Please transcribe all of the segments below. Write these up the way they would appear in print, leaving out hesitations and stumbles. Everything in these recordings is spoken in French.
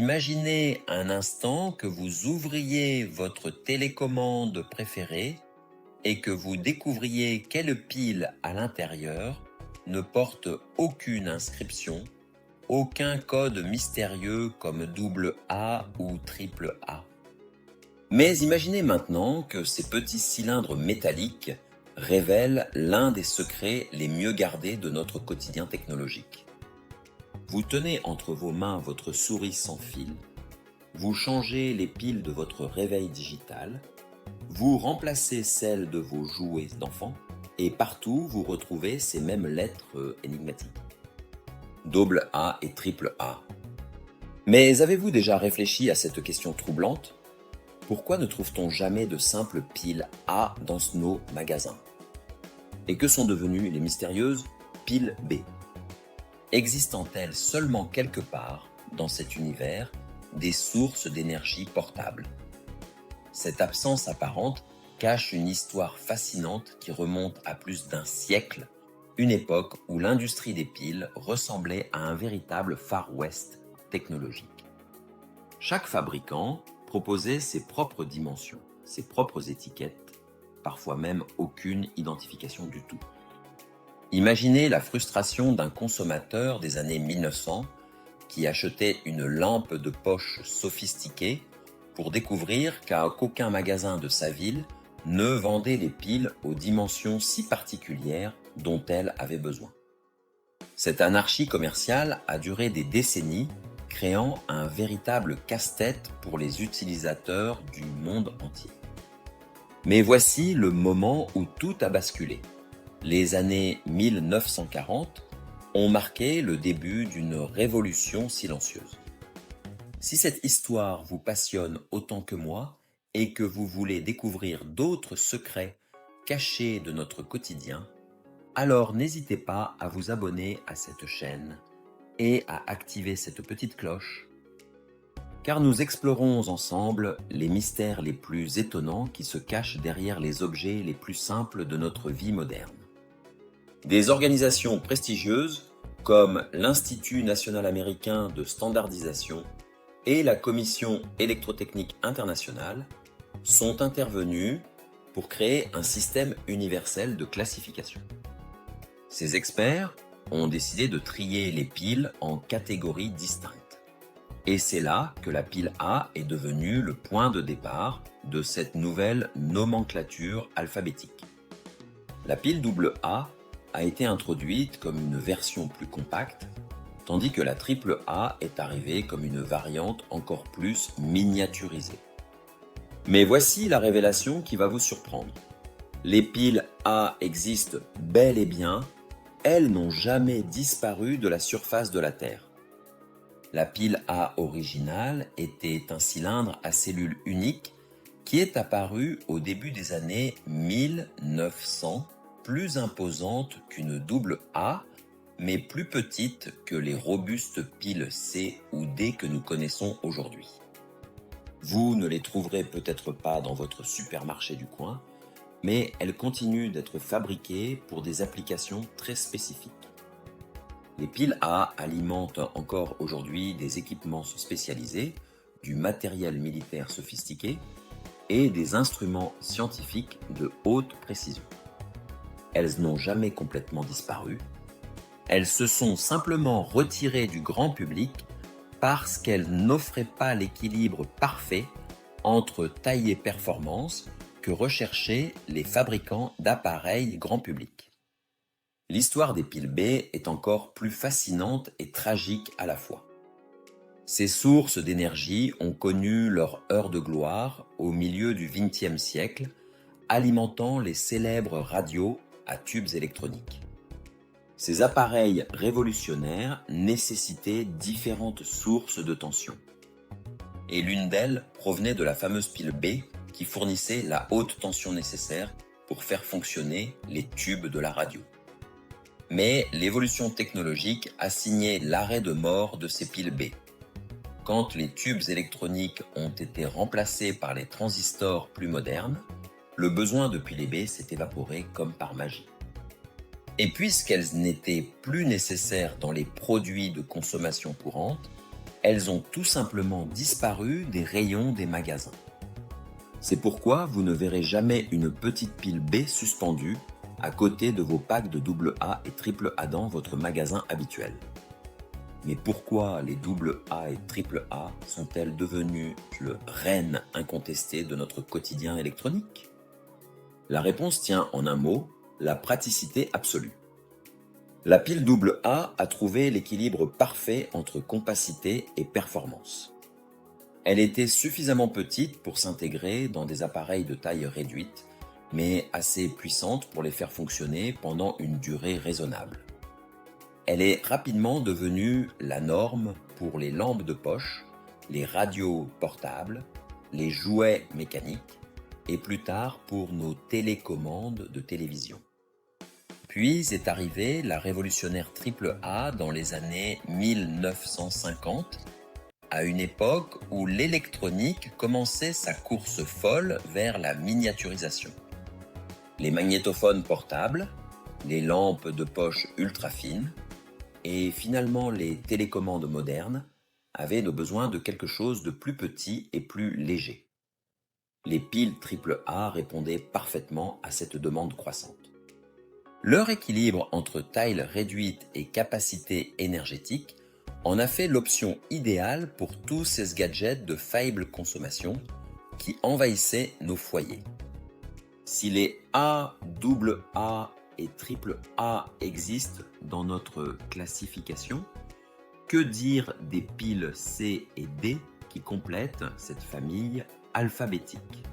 Imaginez un instant que vous ouvriez votre télécommande préférée et que vous découvriez quelle pile à l'intérieur ne porte aucune inscription, aucun code mystérieux comme double A ou triple A. Mais imaginez maintenant que ces petits cylindres métalliques révèlent l'un des secrets les mieux gardés de notre quotidien technologique. Vous tenez entre vos mains votre souris sans fil, vous changez les piles de votre réveil digital, vous remplacez celles de vos jouets d'enfants et partout vous retrouvez ces mêmes lettres énigmatiques. Double A et triple A. Mais avez-vous déjà réfléchi à cette question troublante ? Pourquoi ne trouve-t-on jamais de simples piles A dans nos magasins ? Et que sont devenues les mystérieuses piles B ? Existent-elles seulement quelque part, dans cet univers, des sources d'énergie portables ? Cette absence apparente cache une histoire fascinante qui remonte à plus d'un siècle, une époque où l'industrie des piles ressemblait à un véritable Far West technologique. Chaque fabricant proposait ses propres dimensions, ses propres étiquettes, parfois même aucune identification du tout. Imaginez la frustration d'un consommateur des années 1900 qui achetait une lampe de poche sophistiquée pour découvrir qu'aucun magasin de sa ville ne vendait les piles aux dimensions si particulières dont elle avait besoin. Cette anarchie commerciale a duré des décennies, créant un véritable casse-tête pour les utilisateurs du monde entier. Mais voici le moment où tout a basculé. Les années 1940 ont marqué le début d'une révolution silencieuse. Si cette histoire vous passionne autant que moi et que vous voulez découvrir d'autres secrets cachés de notre quotidien, alors n'hésitez pas à vous abonner à cette chaîne et à activer cette petite cloche, car nous explorons ensemble les mystères les plus étonnants qui se cachent derrière les objets les plus simples de notre vie moderne. Des organisations prestigieuses comme l'Institut national américain de standardisation et la Commission électrotechnique internationale sont intervenues pour créer un système universel de classification. Ces experts ont décidé de trier les piles en catégories distinctes. Et c'est là que la pile A est devenue le point de départ de cette nouvelle nomenclature alphabétique. La pile AA a été introduite comme une version plus compacte, tandis que la triple A est arrivée comme une variante encore plus miniaturisée. Mais voici la révélation qui va vous surprendre. Les piles A existent bel et bien, elles n'ont jamais disparu de la surface de la Terre. La pile A originale était un cylindre à cellules uniques qui est apparu au début des années 1900, plus imposante qu'une double A, mais plus petite que les robustes piles C ou D que nous connaissons aujourd'hui. Vous ne les trouverez peut-être pas dans votre supermarché du coin, mais elles continuent d'être fabriquées pour des applications très spécifiques. Les piles A alimentent encore aujourd'hui des équipements spécialisés, du matériel militaire sophistiqué et des instruments scientifiques de haute précision. Elles n'ont jamais complètement disparu. Elles se sont simplement retirées du grand public parce qu'elles n'offraient pas l'équilibre parfait entre taille et performance que recherchaient les fabricants d'appareils grand public. L'histoire des piles B est encore plus fascinante et tragique à la fois. Ces sources d'énergie ont connu leur heure de gloire au milieu du XXe siècle, alimentant les célèbres radios à tubes électroniques. Ces appareils révolutionnaires nécessitaient différentes sources de tension. Et l'une d'elles provenait de la fameuse pile B qui fournissait la haute tension nécessaire pour faire fonctionner les tubes de la radio. Mais l'évolution technologique a signé l'arrêt de mort de ces piles B. Quand les tubes électroniques ont été remplacés par les transistors plus modernes, le besoin de piles B s'est évaporé comme par magie. Et puisqu'elles n'étaient plus nécessaires dans les produits de consommation courante, elles ont tout simplement disparu des rayons des magasins. C'est pourquoi vous ne verrez jamais une petite pile B suspendue à côté de vos packs de AA et AAA dans votre magasin habituel. Mais pourquoi les AA et AAA sont-elles devenues le reine incontesté de notre quotidien électronique? La réponse tient en un mot, la praticité absolue. La pile AA a trouvé l'équilibre parfait entre compacité et performance. Elle était suffisamment petite pour s'intégrer dans des appareils de taille réduite, mais assez puissante pour les faire fonctionner pendant une durée raisonnable. Elle est rapidement devenue la norme pour les lampes de poche, les radios portables, les jouets mécaniques et plus tard pour nos télécommandes de télévision. Puis est arrivée la révolutionnaire AAA dans les années 1950, à une époque où l'électronique commençait sa course folle vers la miniaturisation. Les magnétophones portables, les lampes de poche ultra fines et finalement les télécommandes modernes avaient besoin de quelque chose de plus petit et plus léger. Les piles AAA répondaient parfaitement à cette demande croissante. Leur équilibre entre taille réduite et capacité énergétique en a fait l'option idéale pour tous ces gadgets de faible consommation qui envahissaient nos foyers. Si les AA et AAA existent dans notre classification, que dire des piles C et D qui complètent cette famille alphabétique?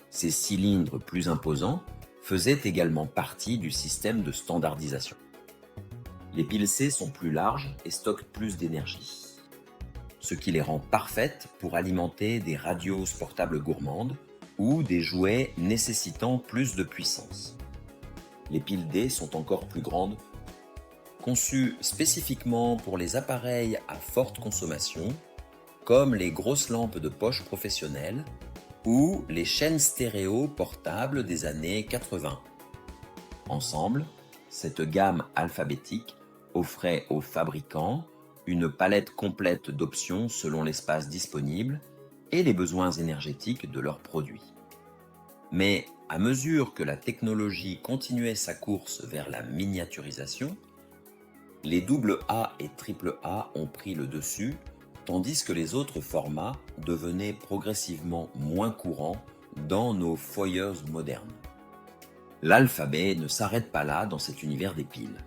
Ces cylindres plus imposants faisaient également partie du système de standardisation. Les piles C sont plus larges et stockent plus d'énergie, ce qui les rend parfaites pour alimenter des radios portables gourmandes ou des jouets nécessitant plus de puissance. Les piles D sont encore plus grandes, conçues spécifiquement pour les appareils à forte consommation, comme les grosses lampes de poche professionnelles ou les chaînes stéréo portables des années 80. Ensemble, cette gamme alphabétique offrait aux fabricants une palette complète d'options selon l'espace disponible et les besoins énergétiques de leurs produits. Mais à mesure que la technologie continuait sa course vers la miniaturisation, les AA et AAA ont pris le dessus, tandis que les autres formats devenaient progressivement moins courants dans nos foyers modernes. L'alphabet ne s'arrête pas là dans cet univers des piles.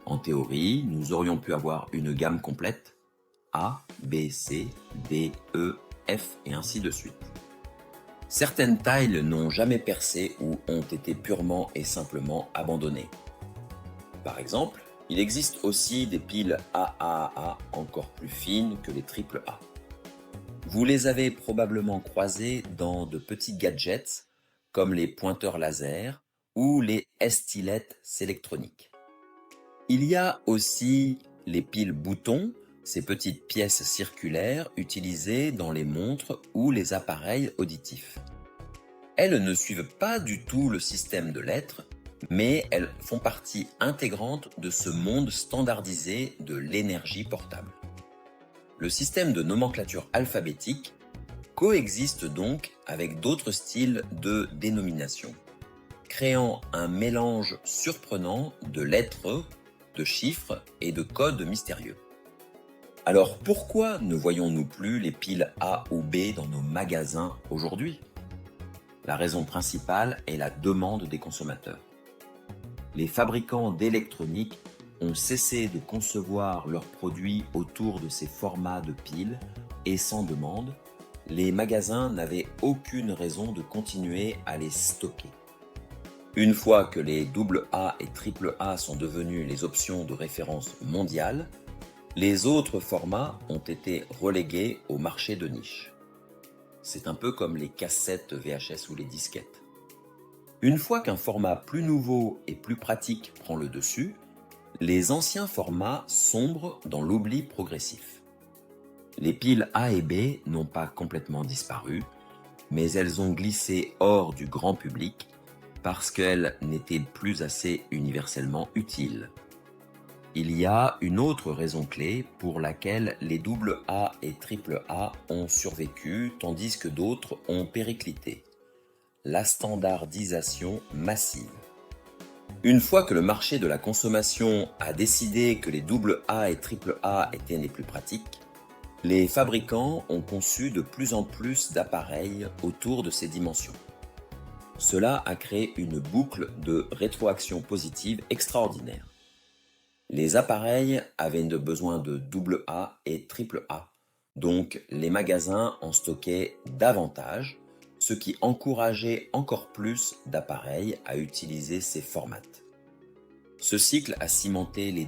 En théorie, nous aurions pu avoir une gamme complète, A, B, C, D, E, F et ainsi de suite. Certaines tailles n'ont jamais percé ou ont été purement et simplement abandonnées. Par exemple, il existe aussi des piles AAA encore plus fines que les AAA. Vous les avez probablement croisées dans de petits gadgets comme les pointeurs laser ou les stylettes électroniques. Il y a aussi les piles boutons, ces petites pièces circulaires utilisées dans les montres ou les appareils auditifs. Elles ne suivent pas du tout le système de lettres, mais elles font partie intégrante de ce monde standardisé de l'énergie portable. Le système de nomenclature alphabétique coexiste donc avec d'autres styles de dénomination, créant un mélange surprenant de lettres, de chiffres et de codes mystérieux. Alors pourquoi ne voyons-nous plus les piles A ou B dans nos magasins aujourd'hui? La raison principale est la demande des consommateurs. Les fabricants d'électronique ont cessé de concevoir leurs produits autour de ces formats de piles et sans demande, les magasins n'avaient aucune raison de continuer à les stocker. Une fois que les AA et AAA sont devenus les options de référence mondiale, les autres formats ont été relégués au marché de niche. C'est un peu comme les cassettes VHS ou les disquettes. Une fois qu'un format plus nouveau et plus pratique prend le dessus, les anciens formats sombrent dans l'oubli progressif. Les piles A et B n'ont pas complètement disparu, mais elles ont glissé hors du grand public parce qu'elles n'étaient plus assez universellement utiles. Il y a une autre raison clé pour laquelle les AA et AAA ont survécu tandis que d'autres ont périclité: la standardisation massive. Une fois que le marché de la consommation a décidé que les AA et AAA étaient les plus pratiques, les fabricants ont conçu de plus en plus d'appareils autour de ces dimensions. Cela a créé une boucle de rétroaction positive extraordinaire. Les appareils avaient besoin de AA et AAA, donc les magasins en stockaient davantage, ce qui encourageait encore plus d'appareils à utiliser ces formats. Ce cycle a cimenté les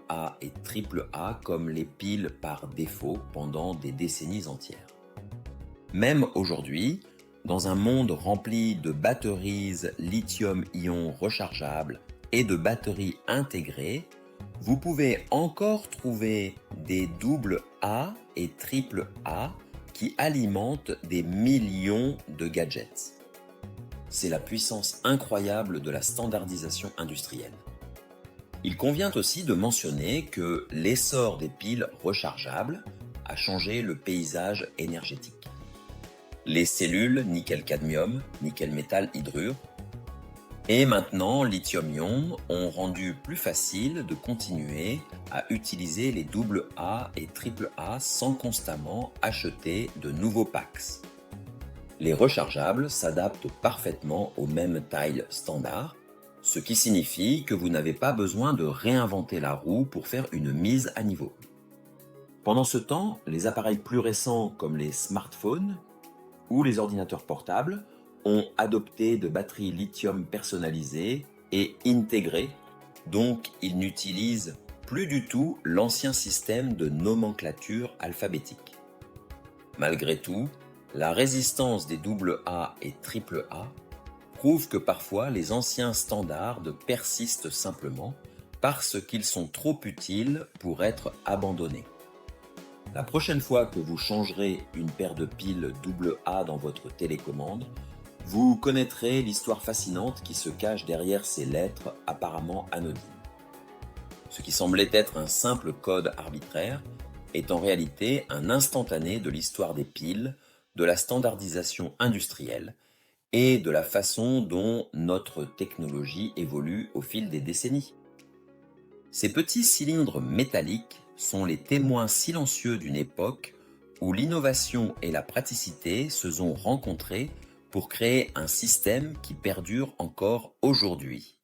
AA et AAA comme les piles par défaut pendant des décennies entières. Même aujourd'hui, dans un monde rempli de batteries lithium-ion rechargeables et de batteries intégrées, vous pouvez encore trouver des AA et AAA qui alimentent des millions de gadgets. C'est la puissance incroyable de la standardisation industrielle. Il convient aussi de mentionner que l'essor des piles rechargeables a changé le paysage énergétique. Les cellules nickel-cadmium, nickel-métal-hydrure et maintenant lithium-ion ont rendu plus facile de continuer à utiliser les AA et AAA sans constamment acheter de nouveaux packs. Les rechargeables s'adaptent parfaitement aux mêmes tailles standards, ce qui signifie que vous n'avez pas besoin de réinventer la roue pour faire une mise à niveau. Pendant ce temps, les appareils plus récents comme les smartphones ou les ordinateurs portables ont adopté de batteries lithium personnalisées et intégrées, donc ils n'utilisent plus du tout l'ancien système de nomenclature alphabétique. Malgré tout, la résistance des AA et AAA prouve que parfois les anciens standards persistent simplement parce qu'ils sont trop utiles pour être abandonnés. La prochaine fois que vous changerez une paire de piles AA dans votre télécommande, vous connaîtrez l'histoire fascinante qui se cache derrière ces lettres apparemment anodines. Ce qui semblait être un simple code arbitraire est en réalité un instantané de l'histoire des piles, de la standardisation industrielle et de la façon dont notre technologie évolue au fil des décennies. Ces petits cylindres métalliques sont les témoins silencieux d'une époque où l'innovation et la praticité se sont rencontrées pour créer un système qui perdure encore aujourd'hui.